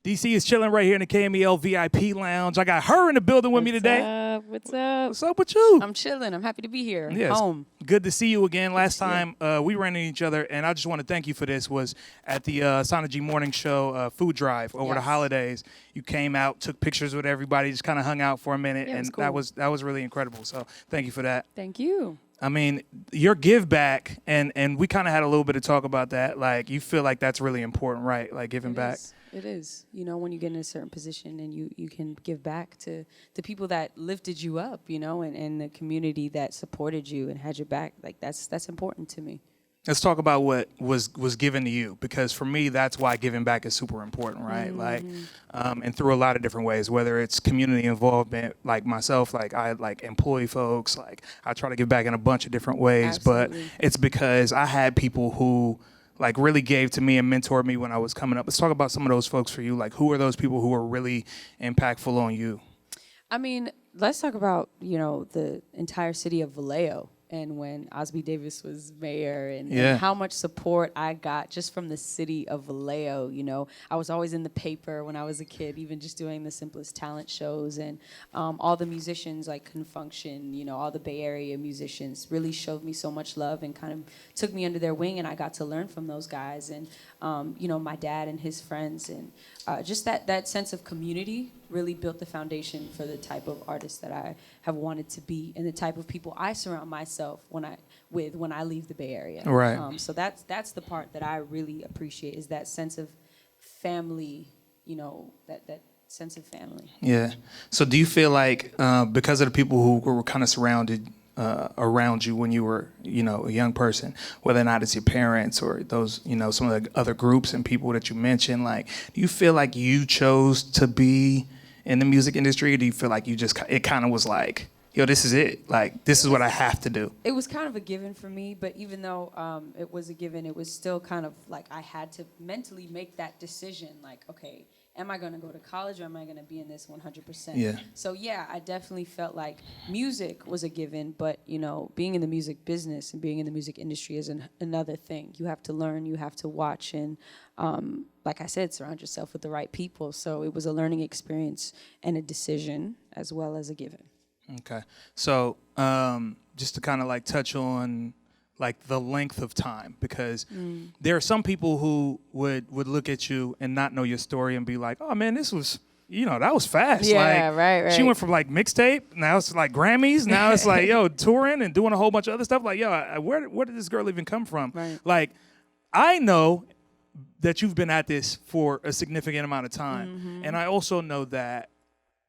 DC is chilling right here in the KMEL VIP Lounge. I got her in the building with me today. What's up? What's up with you? I'm chilling. I'm happy to be here. Yes. Home. Good to see you again. Last time we ran into each other, and I just want to thank you for this, was at the Synergy Morning Show food drive over the holidays. You came out, took pictures with everybody, just kind of hung out for a minute, and cool. that was really incredible. So thank you for that. Thank you. I mean, your give back, and we kind of had a little bit of talk about that. Like, you feel like that's really important, right? Like, giving back. It is. You know, when you get in a certain position and you can give back to the people that lifted you up, you know, and the community that supported you and had your back. Like, that's important to me. Let's talk about what was given to you, because for me, that's why giving back is super important, right? Mm-hmm. Like, and through a lot of different ways, whether it's community involvement, like myself, like I employ folks, like I try to give back in a bunch of different ways. Absolutely. But it's because I had people who like really gave to me and mentored me when I was coming up. Let's talk about some of those folks for you. Like, who are those people who are really impactful on you? I mean, let's talk about, you know, the entire city of Vallejo. And when Osby Davis was mayor and how much support I got just from the city of Vallejo, you know. I was always in the paper when I was a kid, even just doing the simplest talent shows. And all the musicians like Confunction, you know, all the Bay Area musicians really showed me so much love and kind of took me under their wing. And I got to learn from those guys. And, you know, my dad and his friends. And just that sense of community really built the foundation for the type of artist that I have wanted to be and the type of people I surround myself when I leave the Bay Area. Right. So that's the part that I really appreciate, is that sense of family, you know, that sense of family. Yeah. So do you feel like because of the people who were kind of surrounded around you when you were, you know, a young person, whether or not it's your parents or those, you know, some of the other groups and people that you mentioned, like, do you feel like you chose to be in the music industry, or do you feel like it kind of was like, yo, this is it, like, this is what I have to do? It was kind of a given for me, but even though it was a given, it was still kind of like I had to mentally make that decision, like, okay, am I going to go to college or am I going to be in this 100%? Yeah. So, yeah, I definitely felt like music was a given, but, you know, being in the music business and being in the music industry is another thing. You have to learn, you have to watch, and like I said, surround yourself with the right people. So it was a learning experience and a decision as well as a given. Okay. So just to kind of like touch on like the length of time, because there are some people who would look at you and not know your story and be like, oh man, this was, you know, that was fast. Yeah, like, right. She went from like mixtape, now it's like Grammys, now it's like, yo, touring and doing a whole bunch of other stuff. Like, yo, where did this girl even come from? Right. Like, I know that you've been at this for a significant amount of time. And I also know that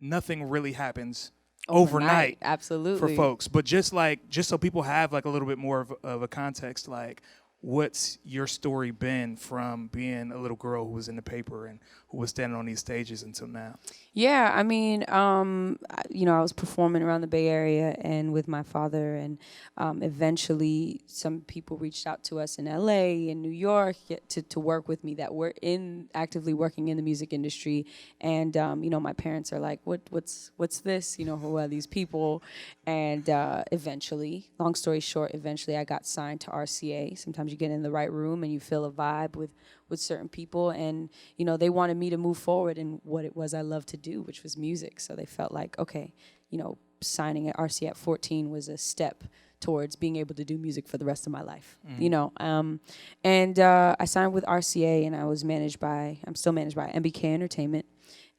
nothing really happens overnight. Absolutely. For folks. But just so people have like a little bit more of a context, like, what's your story been from being a little girl who was in the paper and who was standing on these stages until now? Yeah, I mean, you know, I was performing around the Bay Area and with my father, and eventually some people reached out to us in LA and New York to work with me that were actively working in the music industry. And, you know, my parents are like, what's this? You know, who are these people? And eventually, long story short, I got signed to RCA. Sometimes you get in the right room and you feel a vibe with certain people, and, you know, they wanted me to move forward in what it was I loved to do, which was music. So they felt like, okay, you know, signing at RCA at 14 was a step towards being able to do music for the rest of my life, you know. And I signed with RCA, and I'm still managed by MBK Entertainment,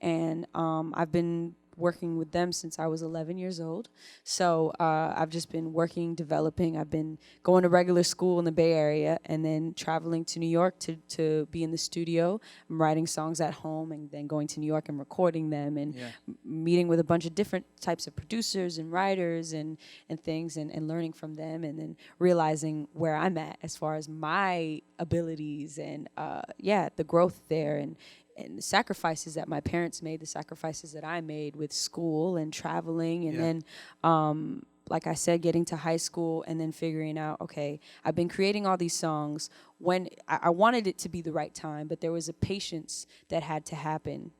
and I've been working with them since I was 11 years old. So I've just been working, developing. I've been going to regular school in the Bay Area and then traveling to New York to be in the studio. I'm writing songs at home and then going to New York and recording them, and meeting with a bunch of different types of producers and writers and things, and learning from them, and then realizing where I'm at as far as my abilities and the growth there, and the sacrifices that my parents made, the sacrifices that I made with school and traveling, and then, like I said, getting to high school and then figuring out, okay, I've been creating all these songs. when I wanted it to be the right time, but there was a patience that had to happen,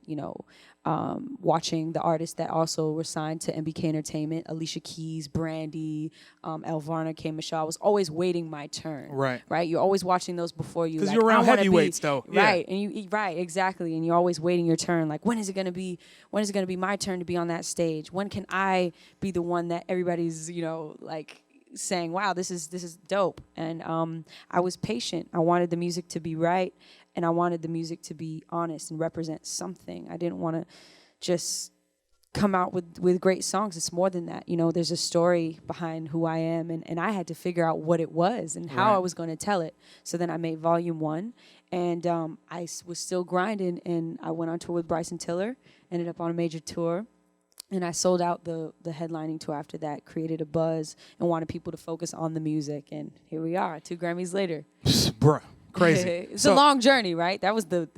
watching the artists that also were signed to MBK Entertainment, Alicia Keys, Brandy, Elvana, KMEL. I was always waiting my turn. Right. You're always watching those before you. Because like, you're around I wanna heavyweights, though. Right. And right, exactly. And you're always waiting your turn. Like, when is it gonna be my turn to be on that stage? When can I be the one that everybody's, like, saying, wow, this is dope. And I was patient. I wanted the music to be right, and I wanted the music to be honest and represent something. I didn't want to just come out with great songs. It's more than that. There's a story behind who I am, and I had to figure out what it was and how I was going to tell it. So then I made Volume 1, and I was still grinding, and I went on tour with Bryson Tiller, ended up on a major tour. And I sold out the headlining tour after that, created a buzz, and wanted people to focus on the music. And here we are, 2 Grammys later. Bruh, crazy. It's a long journey, right? That was the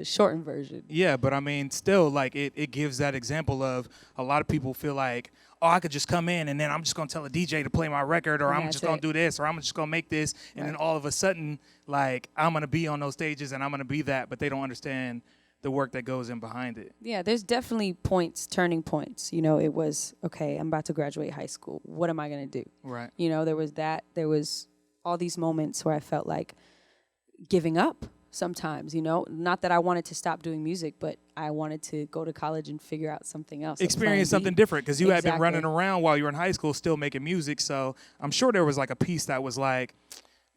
shortened version. Yeah, but I mean, still, like, it gives that example of a lot of people feel like, oh, I could just come in and then I'm just going to tell a DJ to play my record, or I'm just going to do this, or I'm just going to make this. And then all of a sudden, like, I'm going to be on those stages and I'm going to be that, but they don't understand the work that goes in behind it. Yeah, there's definitely turning points. It was, okay, I'm about to graduate high school. What am I going to do? Right. There was that. There was all these moments where I felt like giving up sometimes, Not that I wanted to stop doing music, but I wanted to go to college and figure out something else. Experience something different, because you had been running around while you were in high school still making music. So I'm sure there was like a piece that was like,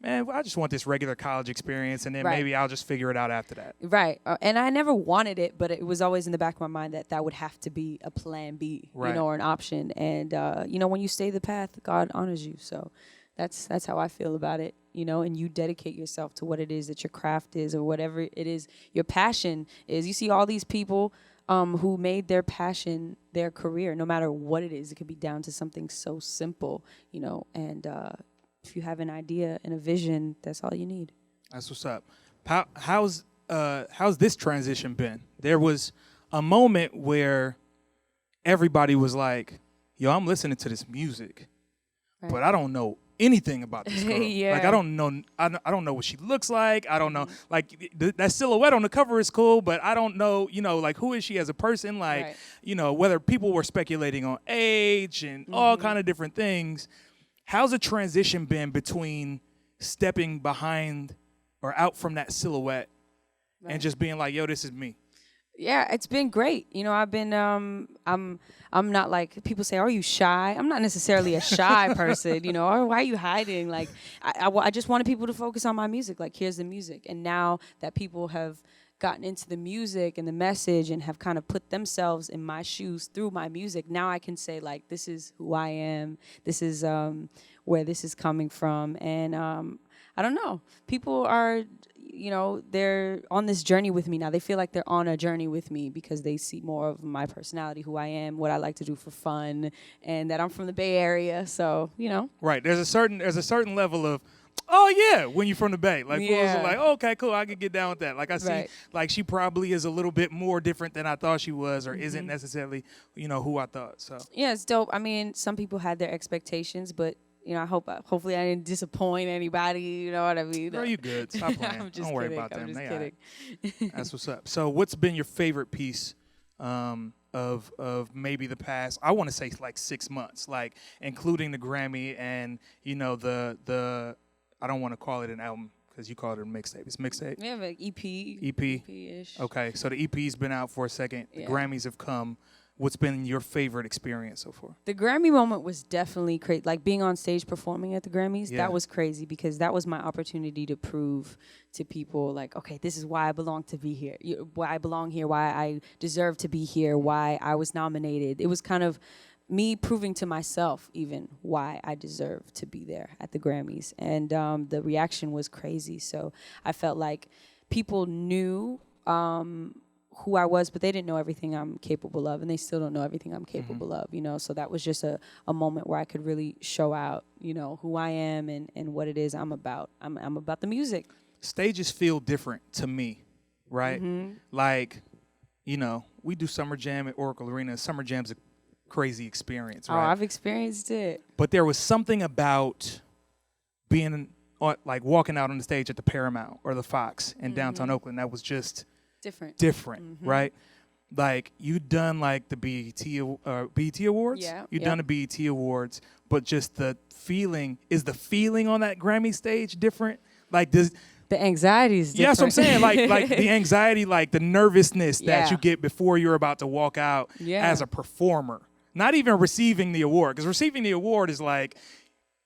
man, I just want this regular college experience, and then maybe I'll just figure it out after that. Right. And I never wanted it, but it was always in the back of my mind that would have to be a plan B, or an option. And, when you stay the path, God honors you. So that's how I feel about it, and you dedicate yourself to what it is that your craft is, or whatever it is your passion is. You see all these people who made their passion their career, no matter what it is. It could be down to something so simple, and if you have an idea and a vision, that's all you need. That's what's up. How's this transition been? There was a moment where everybody was like, yo, I'm listening to this music, but I don't know anything about this girl. Like, I don't know what she looks like. I don't know, like, that silhouette on the cover is cool, but I don't know, like, who is she as a person? Like, whether people were speculating on age and all kind of different things. How's the transition been between stepping behind or out from that silhouette and just being like, yo, this is me? Yeah, it's been great. I've been, I'm not like, people say, are you shy? I'm not necessarily a shy person, or why are you hiding? Like, I just wanted people to focus on my music. Like, here's the music. And now that people have gotten into the music and the message and have kind of put themselves in my shoes through my music, now I can say, like, this is who I am. This is where this is coming from. And I don't know. People are, they're on this journey with me now. They feel like they're on a journey with me because they see more of my personality, who I am, what I like to do for fun, and that I'm from the Bay Area. So, Right. There's a certain level of, oh, yeah, when you're from the Bay. Like, fools are like, oh, okay, cool, I can get down with that. Like, I see, like, she probably is a little bit more different than I thought she was, or isn't necessarily, who I thought. So yeah, it's dope. I mean, some people had their expectations, but, hopefully I didn't disappoint anybody, you know what I mean? Girl, you good. Stop playing. Don't worry about them. I'm just kidding. That's what's up. So what's been your favorite piece of maybe the past, I want to say, like, 6 months, like, including the Grammy and, the I don't want to call it an album because you called it a mixtape. It's mixtape? Yeah, like EP. EP-ish. Okay, so the EP's been out for a second. The Grammys have come. What's been your favorite experience so far? The Grammy moment was definitely crazy. Like, being on stage performing at the Grammys, that was crazy because that was my opportunity to prove to people, like, okay, this is why I belong to be here, why I belong here, why I deserve to be here, why I was nominated. It was kind of me proving to myself even why I deserve to be there at the Grammys. And the reaction was crazy. So I felt like people knew who I was, but they didn't know everything I'm capable of, and they still don't know everything I'm capable of, So that was just a moment where I could really show out, who I am and what it is I'm about. I'm about the music. Stages feel different to me, right? Like, we do Summer Jam at Oracle Arena. Summer Jam's a crazy experience, right? Oh, I've experienced it. But there was something about being like walking out on the stage at the Paramount or the Fox in downtown Oakland, that was just different, right? Like you done like the BET Awards. Yeah, You done the BET Awards, but just the feeling on that Grammy stage different? Like the anxiety is different. Yeah, that's what I'm saying. Like the anxiety, like the nervousness that you get before you're about to walk out as a performer. Not even receiving the award, because receiving the award is like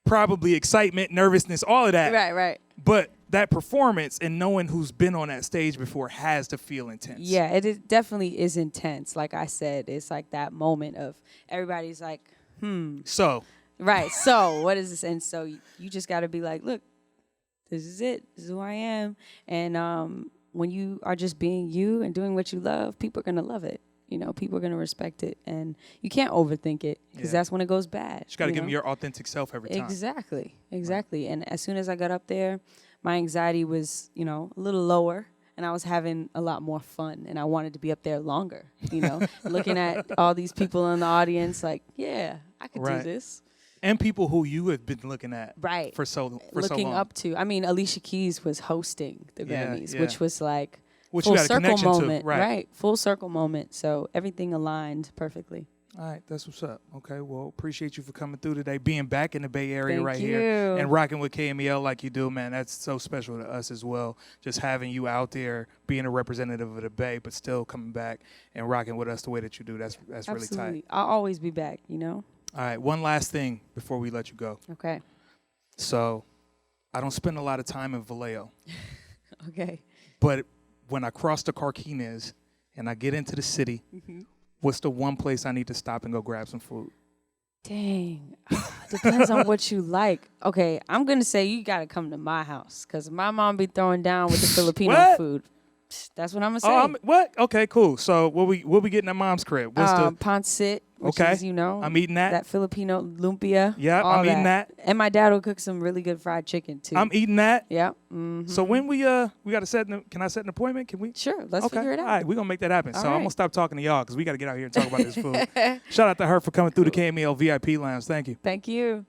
probably excitement, nervousness, all of that. Right. But that performance and knowing who's been on that stage before has to feel intense. Yeah, it definitely is intense. Like I said, it's like that moment of everybody's like, So. Right. So what is this? And so you just got to be like, look, this is it. This is who I am. And when you are just being you and doing what you love, people are going to love it. You know, people are going to respect it. And you can't overthink it because that's when it goes bad. You got to give them your authentic self every time. Exactly. Right. And as soon as I got up there, my anxiety was, a little lower. And I was having a lot more fun. And I wanted to be up there longer, looking at all these people in the audience like, yeah, I could do this. And people who you have been looking at for so long. Looking up to. I mean, Alicia Keys was hosting the Grammys, which was like which full you got a circle connection moment. To. Right. Full circle moment. So everything aligned perfectly. All right, that's what's up. Okay, well, appreciate you for coming through today, being back in the Bay Area Thank you. here and rocking with KMEL like you do, man. That's so special to us as well. Just having you out there, being a representative of the Bay, but still coming back and rocking with us the way that you do. That's really tight. I'll always be back, All right, one last thing before we let you go. Okay. So, I don't spend a lot of time in Vallejo. Okay. But when I cross the Carquinez and I get into the city, what's the one place I need to stop and go grab some food? Dang. Depends on what you like. Okay, I'm going to say you got to come to my house because my mom be throwing down with the Filipino food. That's what I'm going to say. What? Okay, cool. So what we getting at Mom's crib? What's the pancit, which is, I'm eating that. That Filipino lumpia. Yeah, I'm eating that. And my dad will cook some really good fried chicken too. I'm eating that. Yeah. So when we got to can I set an appointment? Can we? Sure, let's figure it out. All right, we're going to make that happen. All so I'm going to stop talking to y'all because we got to get out here and talk about this food. Shout out to her for coming through the KMEL VIP Lounge. Thank you. Thank you.